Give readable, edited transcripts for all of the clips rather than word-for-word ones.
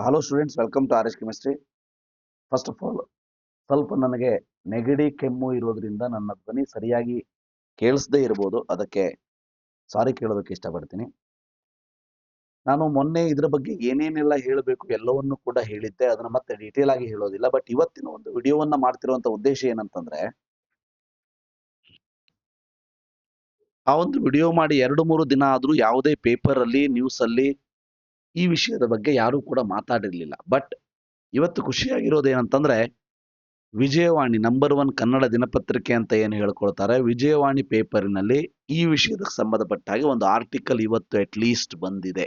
Hello students, welcome to R S chemistry. First of all, ಸ್ವಲ್ಪ ನನಗೆ ನೆಗಡಿ ಕೆಮ್ಮು ಇರೋದ್ರಿಂದ ನನ್ನ ಧ್ವನಿ ಸರಿಯಾಗಿ ಕೇಳಿಸದೇ ಇರ್ಬೋದು. ಅದಕ್ಕೆ ಸಾರಿ ಕೇಳೋದಕ್ಕೆ ಇಷ್ಟಪಡ್ತೀನಿ. ನಾನು ಮೊನ್ನೆ ಇದರ ಬಗ್ಗೆ ಏನೇನೆಲ್ಲ ಹೇಳಬೇಕು ಎಲ್ಲವನ್ನು ಕೂಡ ಹೇಳಿದ್ದೆ. ಅದನ್ನ ಮತ್ತೆ ಡೀಟೇಲ್ ಆಗಿ ಹೇಳೋದಿಲ್ಲ. ಬಟ್ ಇವತ್ತಿನ ಒಂದು ವಿಡಿಯೋವನ್ನ ಮಾಡ್ತಿರುವಂತ ಉದ್ದೇಶ ಏನಂತಂದ್ರೆ, ಆ ಒಂದು ವಿಡಿಯೋ ಮಾಡಿ 2-3 ದಿನ ಆದ್ರೂ ಯಾವುದೇ ಪೇಪರ್ ಅಲ್ಲಿ, ನ್ಯೂಸ್ ಅಲ್ಲಿ ಈ ವಿಷಯದ ಬಗ್ಗೆ ಯಾರೂ ಕೂಡ ಮಾತಾಡಿರ್ಲಿಲ್ಲ. ಬಟ್ ಇವತ್ತು ಖುಷಿಯಾಗಿರೋದು ಏನಂತಂದ್ರೆ, ವಿಜಯವಾಣಿ ನಂಬರ್ 1 ಕನ್ನಡ ದಿನಪತ್ರಿಕೆ ಅಂತ ಏನು ಹೇಳ್ಕೊಳ್ತಾರೆ, ವಿಜಯವಾಣಿ ಪೇಪರಿನಲ್ಲಿ ಈ ವಿಷಯಕ್ಕೆ ಸಂಬಂಧಪಟ್ಟ ಹಾಗೆ ಒಂದು ಆರ್ಟಿಕಲ್ ಇವತ್ತು ಅಟ್ ಲೀಸ್ಟ್ ಬಂದಿದೆ.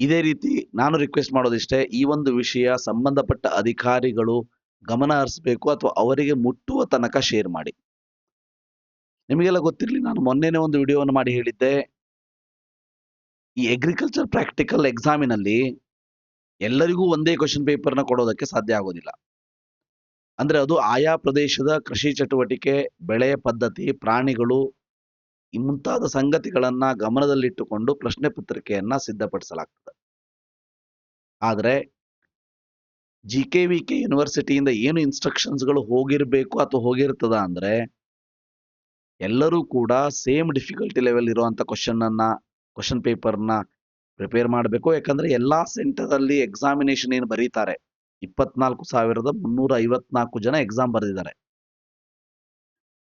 ಇದೇ ರೀತಿ ನಾನು ರಿಕ್ವೆಸ್ಟ್ ಮಾಡೋದಿಷ್ಟೇ, ಈ ಒಂದು ವಿಷಯ ಸಂಬಂಧಪಟ್ಟ ಅಧಿಕಾರಿಗಳು ಗಮನ ಹರಿಸಬೇಕು ಅಥವಾ ಅವರಿಗೆ ಮುಟ್ಟುವ ತನಕ ಶೇರ್ ಮಾಡಿ. ನಿಮಗೆಲ್ಲ ಗೊತ್ತಿರಲಿ, ನಾನು ಮೊನ್ನೆನೇ ಒಂದು ವಿಡಿಯೋವನ್ನು ಮಾಡಿ ಹೇಳಿದ್ದೆ, ಈ ಅಗ್ರಿಕಲ್ಚರ್ ಪ್ರಾಕ್ಟಿಕಲ್ ಎಕ್ಸಾಮಿನಲ್ಲಿ ಎಲ್ಲರಿಗೂ ಒಂದೇ ಕ್ವಶನ್ ಪೇಪರ್ನ ಕೊಡೋದಕ್ಕೆ ಸಾಧ್ಯ ಆಗೋದಿಲ್ಲ. ಅಂದ್ರೆ ಅದು ಆಯಾ ಪ್ರದೇಶದ ಕೃಷಿ ಚಟುವಟಿಕೆ, ಬೆಳೆಯ ಪದ್ಧತಿ, ಪ್ರಾಣಿಗಳು ಈ ಮುಂತಾದ ಸಂಗತಿಗಳನ್ನ ಗಮನದಲ್ಲಿಟ್ಟುಕೊಂಡು ಪ್ರಶ್ನೆ ಪತ್ರಿಕೆಯನ್ನ ಸಿದ್ಧಪಡಿಸಲಾಗ್ತದೆ. ಆದ್ರೆ GKVK ಯೂನಿವರ್ಸಿಟಿಯಿಂದ ಏನು ಇನ್ಸ್ಟ್ರಕ್ಷನ್ಸ್ಗಳು ಹೋಗಿರ್ಬೇಕು ಅಥವಾ ಹೋಗಿರ್ತದ ಅಂದ್ರೆ, ಎಲ್ಲರೂ ಕೂಡ ಸೇಮ್ ಡಿಫಿಕಲ್ಟಿ ಲೆವೆಲ್ ಇರುವಂತ ಕ್ವಶನ್ ಪೇಪರ್ನ ಪ್ರಿಪೇರ್ ಮಾಡಬೇಕು. ಯಾಕಂದ್ರೆ ಎಲ್ಲಾ ಸೆಂಟರ್ ಅಲ್ಲಿ ಎಕ್ಸಾಮಿನೇಷನ್ ಏನು ಬರೀತಾರೆ, 24,354 ಜನ ಎಕ್ಸಾಮ್ ಬರೆದಿದ್ದಾರೆ.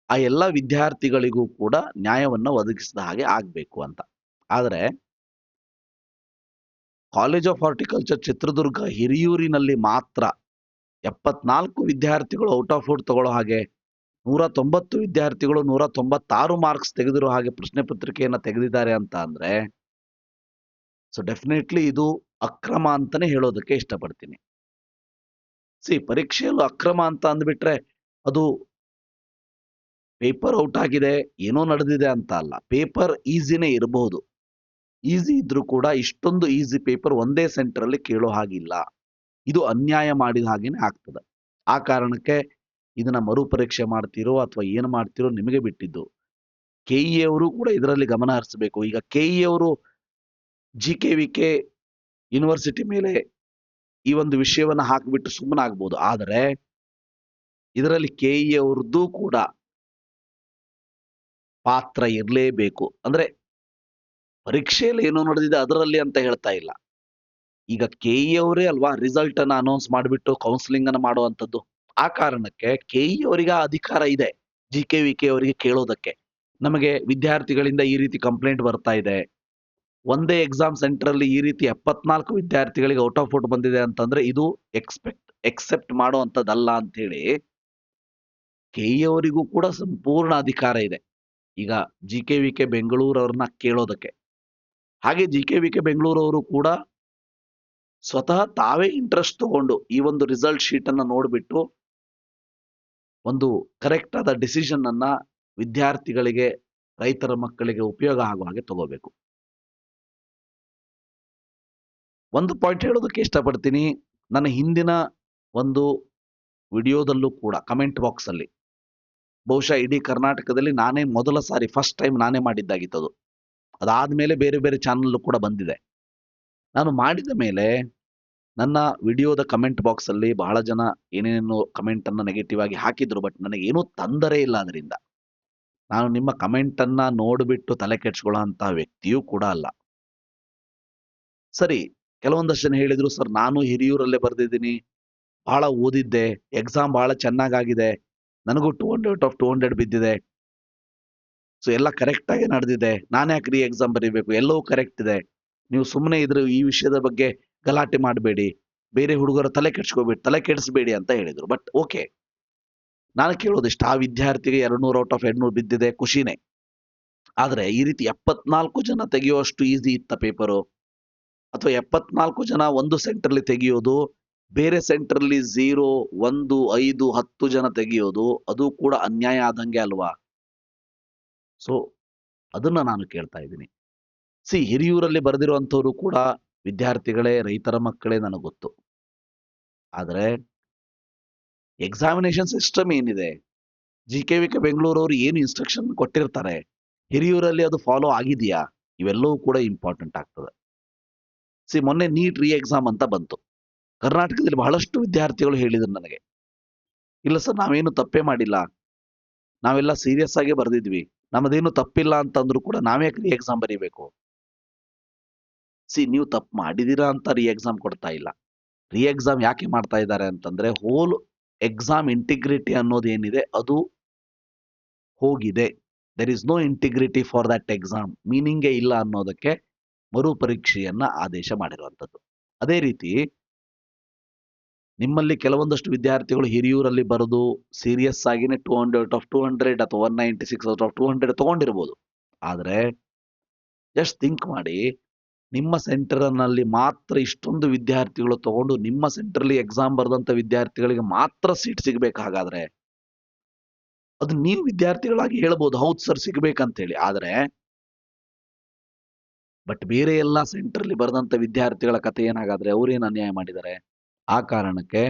ಆ ಎಲ್ಲ ವಿದ್ಯಾರ್ಥಿಗಳಿಗೂ ಕೂಡ ನ್ಯಾಯವನ್ನ ಒದಗಿಸಿದ ಹಾಗೆ ಆಗ್ಬೇಕು ಅಂತ. ಆದ್ರೆ ಕಾಲೇಜ್ ಆಫ್ ಹಾರ್ಟಿಕಲ್ಚರ್ ಚಿತ್ರದುರ್ಗ ಹಿರಿಯೂರಿನಲ್ಲಿ ಮಾತ್ರ 74 ವಿದ್ಯಾರ್ಥಿಗಳು ಔಟ್ ಆಫ್ ಔಟ್ ತಗೊಳ್ಳೋ ಹಾಗೆ, 190 ವಿದ್ಯಾರ್ಥಿಗಳು 196 ಮಾರ್ಕ್ಸ್ ತೆಗೆದಿರೋ ಹಾಗೆ ಪ್ರಶ್ನೆ ಪತ್ರಿಕೆಯನ್ನ ತೆಗೆದಿದ್ದಾರೆ ಅಂತ ಅಂದ್ರೆ, ಸೊ ಡೆಫಿನೆಟ್ಲಿ ಇದು ಅಕ್ರಮ ಅಂತಾನೆ ಹೇಳೋದಕ್ಕೆ ಇಷ್ಟಪಡ್ತೀನಿ. ಪರೀಕ್ಷೆಯಲ್ಲೂ ಅಕ್ರಮ ಅಂತ ಅಂದ್ಬಿಟ್ರೆ ಅದು ಪೇಪರ್ ಔಟ್ ಆಗಿದೆ, ಏನೋ ನಡೆದಿದೆ ಅಂತ ಅಲ್ಲ. ಪೇಪರ್ ಈಸಿನೇ ಇರಬಹುದು. ಈಸಿ ಇದ್ರೂ ಕೂಡ ಇಷ್ಟೊಂದು ಈಸಿ ಪೇಪರ್ ಒಂದೇ ಸೆಂಟರ್ ಅಲ್ಲಿ ಕೇಳೋ ಹಾಗಿಲ್ಲ. ಇದು ಅನ್ಯಾಯ ಮಾಡಿದ ಹಾಗೇನೆ ಆಗ್ತದೆ. ಆ ಕಾರಣಕ್ಕೆ ಇದನ್ನ ಮರುಪರೀಕ್ಷೆ ಮಾಡ್ತಿರೋ ಅಥವಾ ಏನು ಮಾಡ್ತಿರೋ ನಿಮಗೆ ಬಿಟ್ಟಿದ್ದು. KE ಅವರು ಕೂಡ ಇದರಲ್ಲಿ ಗಮನ ಹರಿಸಬೇಕು. ಈಗ KE ಅವರು GKVK ಯೂನಿವರ್ಸಿಟಿ ಮೇಲೆ ಈ ಒಂದು ವಿಷಯವನ್ನ ಹಾಕಿಬಿಟ್ಟು ಸುಮ್ಮನಾಗ್ಬೋದು. ಆದರೆ ಇದರಲ್ಲಿ KE ಅವ್ರದ್ದು ಕೂಡ ಪಾತ್ರ ಇರಲೇಬೇಕು. ಅಂದ್ರೆ ಪರೀಕ್ಷೆಯಲ್ಲಿ ಏನೋ ನಡೆದಿದೆ ಅದರಲ್ಲಿ ಅಂತ ಹೇಳ್ತಾ ಇಲ್ಲ. ಈಗ KE ಅವರೇ ಅಲ್ವಾ ರಿಸಲ್ಟ್ ಅನ್ನ ಅನೌನ್ಸ್ ಮಾಡಿಬಿಟ್ಟು ಕೌನ್ಸಿಲಿಂಗ್ ಅನ್ನ ಮಾಡುವಂತದ್ದು. ಆ ಕಾರಣಕ್ಕೆ KE ಅವರಿಗೆ ಅಧಿಕಾರ ಇದೆ GKVK ಅವರಿಗೆ ಕೇಳೋದಕ್ಕೆ. ನಮಗೆ ವಿದ್ಯಾರ್ಥಿಗಳಿಂದ ಈ ರೀತಿ ಕಂಪ್ಲೇಂಟ್ ಬರ್ತಾ ಇದೆ, ಒಂದೇ ಎಕ್ಸಾಮ್ ಸೆಂಟರ್ ಅಲ್ಲಿ ಈ ರೀತಿ 74 ವಿದ್ಯಾರ್ಥಿಗಳಿಗೆ ಔಟ್ ಆಫ್ ಔಟ್ ಬಂದಿದೆ ಅಂತಂದ್ರೆ ಇದು ಎಕ್ಸೆಪ್ಟ್ ಮಾಡುವಂತದ್ದಲ್ಲ ಅಂತ ಹೇಳಿ KE ಅವರಿಗೂ ಕೂಡ ಸಂಪೂರ್ಣ ಅಧಿಕಾರ ಇದೆ ಈಗ GKVK ಬೆಂಗಳೂರು ಅವ್ರನ್ನ ಕೇಳೋದಕ್ಕೆ. ಹಾಗೆ GKVK ಬೆಂಗಳೂರು ಅವರು ಕೂಡ ಸ್ವತಃ ತಾವೇ ಇಂಟ್ರೆಸ್ಟ್ ತಗೊಂಡು ಈ ಒಂದು ರಿಸಲ್ಟ್ ಶೀಟ್ ಅನ್ನ ನೋಡ್ಬಿಟ್ಟು ಒಂದು ಕರೆಕ್ಟ್ ಆದ ಡಿಸಿಷನ್ ಅನ್ನ ವಿದ್ಯಾರ್ಥಿಗಳಿಗೆ, ರೈತರ ಮಕ್ಕಳಿಗೆ ಉಪಯೋಗ ಆಗುವ ಹಾಗೆ ತಗೋಬೇಕು. ಒಂದು ಪಾಯಿಂಟ್ ಹೇಳೋದಕ್ಕೆ ಇಷ್ಟಪಡ್ತೀನಿ. ನನ್ನ ಹಿಂದಿನ ಒಂದು ವಿಡಿಯೋದಲ್ಲೂ ಕೂಡ ಕಮೆಂಟ್ ಬಾಕ್ಸ್ ಅಲ್ಲಿ ಬಹುಶಃ ಇಡೀ ಕರ್ನಾಟಕದಲ್ಲಿ ನಾನೇ ಮೊದಲ ಸಾರಿ ಫಸ್ಟ್ ಟೈಮ್ ನಾನೇ ಮಾಡಿದ್ದಾಗಿತ್ತದು. ಅದಾದ್ಮೇಲೆ ಬೇರೆ ಬೇರೆ ಚಾನಲ್ ಕೂಡ ಬಂದಿದೆ. ನಾನು ಮಾಡಿದ ಮೇಲೆ ನನ್ನ ವಿಡಿಯೋದ ಕಮೆಂಟ್ ಬಾಕ್ಸ್ ಅಲ್ಲಿ ಬಹಳ ಜನ ಏನೇನೋ ಕಮೆಂಟ್ ಅನ್ನ ನೆಗೆಟಿವ್ ಆಗಿ ಹಾಕಿದ್ರು. ಬಟ್ ನನಗೆ ಏನೂ ತೊಂದರೆ ಇಲ್ಲ ಅದರಿಂದ. ನಾನು ನಿಮ್ಮ ಕಮೆಂಟ್ ಅನ್ನ ನೋಡ್ಬಿಟ್ಟು ತಲೆ ಕೆಡ್ಸ್ಕೊಳ್ಳೋ ಅಂತ ವ್ಯಕ್ತಿಯೂ ಕೂಡ ಅಲ್ಲ. ಸರಿ, ಕೆಲವೊಂದಷ್ಟು ಜನ ಹೇಳಿದ್ರು, ಸರ್ ನಾನು ಹಿರಿಯೂರಲ್ಲೇ ಬರ್ದಿದ್ದೀನಿ, ಬಹಳ ಓದಿದ್ದೆ, ಎಕ್ಸಾಮ್ ಬಹಳ ಚೆನ್ನಾಗಾಗಿದೆ, ನನಗೂ 200 ಆಫ್ 200 ಬಿದ್ದಿದೆ, ಸೊ ಎಲ್ಲ ಕರೆಕ್ಟ್ ಆಗಿ ನಡೆದಿದೆ, ನಾನು ಯಾಕೆ ಎಕ್ಸಾಮ್ ಬರೀಬೇಕು, ಎಲ್ಲವೂ ಕರೆಕ್ಟ್ ಇದೆ, ನೀವು ಸುಮ್ಮನೆ ಇದ್ರೆ ಈ ವಿಷಯದ ಬಗ್ಗೆ ಗಲಾಟೆ ಮಾಡಬೇಡಿ, ಬೇರೆ ಹುಡುಗರ ತಲೆ ಕೆಡಿಸ್ಬೇಡಿ ಅಂತ ಹೇಳಿದ್ರು. ಬಟ್ ಓಕೆ, ನಾನು ಕೇಳೋದಿಷ್ಟ, ಆ ವಿದ್ಯಾರ್ಥಿಗೆ 200 ಔಟ್ ಆಫ್ 200 ಬಿದ್ದಿದೆ, ಖುಷಿನೇ. ಆದ್ರೆ ಈ ರೀತಿ 74 ಜನ ತೆಗೆಯುವಷ್ಟು ಈಸಿ ಇತ್ತ ಪೇಪರು? ಅಥವಾ 74 ಜನ ಒಂದು ಸೆಂಟರ್ಲಿ ತೆಗೆಯೋದು, ಬೇರೆ ಸೆಂಟರ್ಲಿ 0, 1, 5, 10 ಜನ ತೆಗೆಯೋದು, ಅದು ಕೂಡ ಅನ್ಯಾಯ ಆದಂಗೆ ಅಲ್ವಾ? ಸೊ ಅದನ್ನ ನಾನು ಕೇಳ್ತಾ ಇದ್ದೀನಿ. ಹಿರಿಯೂರಲ್ಲಿ ಬರೆದಿರುವಂತವ್ರು ಕೂಡ ವಿದ್ಯಾರ್ಥಿಗಳೇ, ರೈತರ ಮಕ್ಕಳೇ, ನನಗೆ ಗೊತ್ತು. ಆದ್ರೆ ಎಕ್ಸಾಮಿನೇಷನ್ ಸಿಸ್ಟಮ್ ಏನಿದೆ, GKVK ಬೆಂಗಳೂರು ಅವರು ಏನು ಇನ್ಸ್ಟ್ರಕ್ಷನ್ ಕೊಟ್ಟಿರ್ತಾರೆ, ಹಿರಿಯೂರಲ್ಲಿ ಅದು ಫಾಲೋ ಆಗಿದೆಯಾ? ಇವೆಲ್ಲವೂ ಕೂಡ ಇಂಪಾರ್ಟೆಂಟ್ ಆಗ್ತದೆ. ಮೊನ್ನೆ ನೀಟ್ ರೀ ಎಕ್ಸಾಮ್ ಅಂತ ಬಂತು. ಕರ್ನಾಟಕದಲ್ಲಿ ಬಹಳಷ್ಟು ವಿದ್ಯಾರ್ಥಿಗಳು ಹೇಳಿದ್ರು ನನಗೆ, ಇಲ್ಲ ಸರ್ ನಾವೇನು ತಪ್ಪೇ ಮಾಡಿಲ್ಲ, ನಾವೆಲ್ಲ ಸೀರಿಯಸ್ ಆಗಿ ಬರ್ದಿದ್ವಿ, ನಮ್ಮದೇನು ತಪ್ಪಿಲ್ಲ ಅಂತಂದ್ರು ಕೂಡ ನಾವ್ಯಾಕೆ ರೀ ಎಕ್ಸಾಮ್ ಬರೀಬೇಕು? ನೀವು ತಪ್ಪು ಮಾಡಿದೀರಾ ಅಂತ ರೀ ಎಕ್ಸಾಮ್ ಕೊಡ್ತಾ ಇಲ್ಲ. ರೀ ಎಕ್ಸಾಮ್ ಯಾಕೆ ಮಾಡ್ತಾ ಇದ್ದಾರೆ ಅಂತಂದ್ರೆ, ಹೋಲ್ ಎಕ್ಸಾಮ್ ಇಂಟಿಗ್ರಿಟಿ ಅನ್ನೋದು ಏನಿದೆ ಅದು ಹೋಗಿದೆ. There is no integrity for that exam, ಮೀನಿಂಗೇ ಇಲ್ಲ ಅನ್ನೋದಕ್ಕೆ ಮರು ಪರೀಕ್ಷೆಯನ್ನ ಆದೇಶ ಮಾಡಿರುವಂಥದ್ದು. ಅದೇ ರೀತಿ ನಿಮ್ಮಲ್ಲಿ ಕೆಲವೊಂದಷ್ಟು ವಿದ್ಯಾರ್ಥಿಗಳು ಹಿರಿಯೂರಲ್ಲಿ ಬರೆದು ಸೀರಿಯಸ್ ಆಗಿನೇ 200 ಔಟ್ ಆಫ್ 200 ಅಥವಾ 196 ಔಟ್ ಆಫ್ 200 ತಗೊಂಡಿರ್ಬೋದು. ಆದರೆ ಜಸ್ಟ್ ಥಿಂಕ್ ಮಾಡಿ, ನಿಮ್ಮ ಸೆಂಟರ್ನಲ್ಲಿ ಮಾತ್ರ ಇಷ್ಟೊಂದು ವಿದ್ಯಾರ್ಥಿಗಳು ತಗೊಂಡು ನಿಮ್ಮ ಸೆಂಟರ್ಲಿ ಎಕ್ಸಾಮ್ ಬರೆದಂತ ವಿದ್ಯಾರ್ಥಿಗಳಿಗೆ ಮಾತ್ರ ಸೀಟ್ ಸಿಗ್ಬೇಕು. ಹಾಗಾದ್ರೆ ಅದು ನೀವು ವಿದ್ಯಾರ್ಥಿಗಳಾಗಿ ಹೇಳ್ಬೋದು, ಹೌದು ಸರ್ ಸಿಗ್ಬೇಕಂತೇಳಿ. ಆದರೆ ಬಟ್ ಬೇರೆ ಎಲ್ಲ ಸೆಂಟರ್ಲಿ ಬರೆದಂತ ವಿದ್ಯಾರ್ಥಿಗಳ ಕಥೆ ಏನಾಗಾದ್ರೆ ಅವ್ರೇನು ಅನ್ಯಾಯ ಮಾಡಿದ್ದಾರೆ? ಆ ಕಾರಣಕ್ಕೆ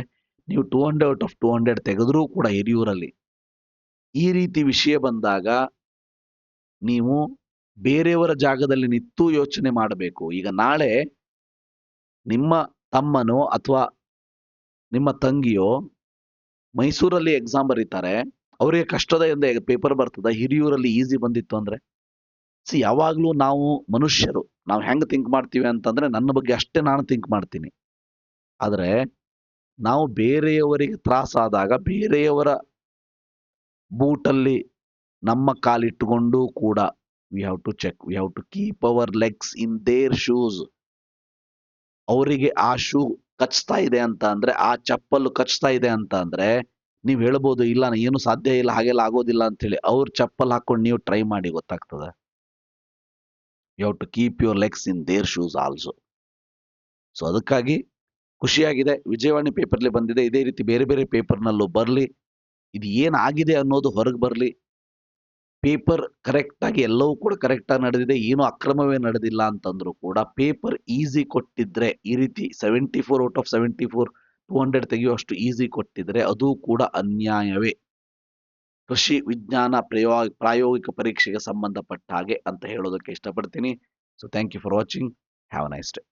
ನೀವು 200 ಔಟ್ ಆಫ್ 200 ತೆಗೆದ್ರೂ ಕೂಡ ಹಿರಿಯೂರಲ್ಲಿ ಈ ರೀತಿ ವಿಷಯ ಬಂದಾಗ ನೀವು ಬೇರೆಯವರ ಜಾಗದಲ್ಲಿ ನಿಂತು ಯೋಚನೆ ಮಾಡಬೇಕು. ಈಗ ನಾಳೆ ನಿಮ್ಮ ತಮ್ಮನೋ ಅಥವಾ ನಿಮ್ಮ ತಂಗಿಯೋ ಮೈಸೂರಲ್ಲಿ ಎಕ್ಸಾಮ್ ಬರೀತಾರೆ, ಅವರಿಗೆ ಕಷ್ಟದ ಪೇಪರ್ ಬರ್ತದ, ಹಿರಿಯೂರಲ್ಲಿ ಈಸಿ ಬಂದಿತ್ತು ಅಂದ್ರೆ? ಯಾವಾಗ್ಲೂ ನಾವು ಮನುಷ್ಯರು, ನಾವು ಹೆಂಗ್ ಥಿಂಕ್ ಮಾಡ್ತೀವಿ ಅಂತಂದ್ರೆ, ನನ್ನ ಬಗ್ಗೆ ಅಷ್ಟೇ ನಾನು ಥಿಂಕ್ ಮಾಡ್ತೀನಿ. ಆದ್ರೆ ನಾವು ಬೇರೆಯವರಿಗೆ ತ್ರಾಸಾದಾಗ ಬೇರೆಯವರ ಬೂಟಲ್ಲಿ ನಮ್ಮ ಕಾಲಿಟ್ಟುಕೊಂಡು ಕೂಡ we have to check, we have to keep our legs in their shoes. ಅವರಿಗೆ ಆ ಶೂ ಕಚ್ತಾ ಇದೆ ಅಂತ ಅಂದ್ರೆ, ಆ ಚಪ್ಪಲು ಕಚ್ತಾ ಇದೆ ಅಂತ ಅಂದ್ರೆ ನೀವು ಹೇಳ್ಬೋದು, ಇಲ್ಲ ಏನು ಸಾಧ್ಯ ಇಲ್ಲ, ಹಾಗೆಲ್ಲ ಆಗೋದಿಲ್ಲ ಅಂತ ಹೇಳಿ. ಅವ್ರ ಚಪ್ಪಲ್ ಹಾಕೊಂಡು ನೀವು ಟ್ರೈ ಮಾಡಿ, ಗೊತ್ತಾಗ್ತದೆ. You have to keep your legs in their shoes also. So ಅದಕ್ಕಾಗಿ ಖುಷಿಯಾಗಿದೆ, ವಿಜಯವಾಣಿ ಪೇಪರ್ಲಿ ಬಂದಿದೆ. ಇದೇ ರೀತಿ ಬೇರೆ ಬೇರೆ ಪೇಪರ್ನಲ್ಲೂ ಬರಲಿ, ಇದು ಏನಾಗಿದೆ ಅನ್ನೋದು ಹೊರಗೆ ಬರಲಿ. ಪೇಪರ್ ಕರೆಕ್ಟ್ ಆಗಿ ಎಲ್ಲವೂ ಕೂಡ ಕರೆಕ್ಟ್ ಆಗಿ ನಡೆದಿದೆ, ಏನು ಅಕ್ರಮವೇ ನಡೆದಿಲ್ಲ ಅಂತಂದ್ರು ಕೂಡ ಪೇಪರ್ ಈಸಿ ಕೊಟ್ಟಿದ್ರೆ, ಈ ರೀತಿ 74 ಔಟ್ ಆಫ್ 74 200 ತೆಗೆಯುವಷ್ಟು ಈಸಿ ಕೊಟ್ಟಿದ್ರೆ ಅದು ಕೂಡ ಅನ್ಯಾಯವೇ. ಕೃಷಿ ವಿಜ್ಞಾನ ಪ್ರಾಯೋಗಿಕ ಪರೀಕ್ಷೆಗೆ ಸಂಬಂಧಪಟ್ಟ ಹಾಗೆ ಅಂತ ಹೇಳೋದಕ್ಕೆ ಇಷ್ಟಪಡ್ತೀನಿ. So thank you for watching. Have a nice day.